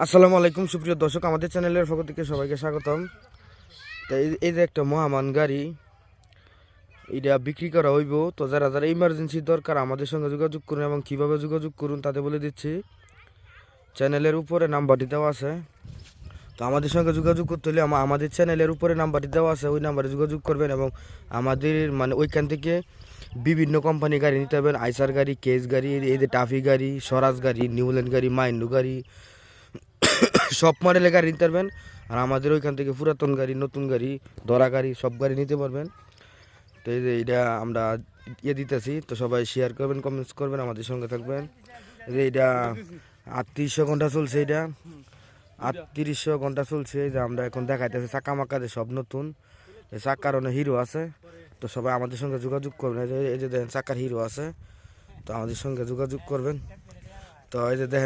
আসসালামু আলাইকুম সুপ্রিয় দর্শক, আমাদের চ্যানেলের পক্ষ থেকে সবাইকে স্বাগতম। তো এই যে একটা মহামান গাড়ি, এটা বিক্রি করা হইব। তো যারা যারা ইমার্জেন্সি দরকার আমাদের সঙ্গে যোগাযোগ করুন, এবং কিভাবে যোগাযোগ করুন তাতে বলে দিচ্ছি। চ্যানেলের উপরে নাম্বারটি দেওয়া আছে। তো আমাদের সঙ্গে যোগাযোগ করতে হলে আমাদের চ্যানেলের উপরে নাম্বারটি দেওয়া আছে, ওই নাম্বারে যোগাযোগ করবেন। এবং আমাদের ওইখান থেকে বিভিন্ন কোম্পানি গাড়ি নিতে পারবেন। আইসার গাড়ি, কেস গাড়ি, এই যে টাফি গাড়ি, স্বরাজ গাড়ি, নিউল্যান্ড গাড়ি, মাইন্ডু গাড়ি, সব মডেলের গাড়ি নিতে পারবেন। আর আমাদের ওইখান থেকে পুরাতন গাড়ি, নতুন গাড়ি, ধরা গাড়ি, সব গাড়ি নিতে পারবেন। তো এই যে এইটা আমরা দিতেছি, তো সবাই শেয়ার করবেন, কমেন্টস করবেন, আমাদের সঙ্গে থাকবেন। এই যে এইটা 3800 ঘন্টা চলছে, এটা 3800 ঘন্টা চলছে। যে আমরা এখন দেখাইতেছি চাকা মাকাতে সব নতুন, চাকার অনেক হিরো আছে। তো সবাই আমাদের সঙ্গে যোগাযোগ করবেন। এই যে দেখেন চাকার হিরো আছে, তো আমাদের সঙ্গে যোগাযোগ করবেন। তো এই যে দেখেন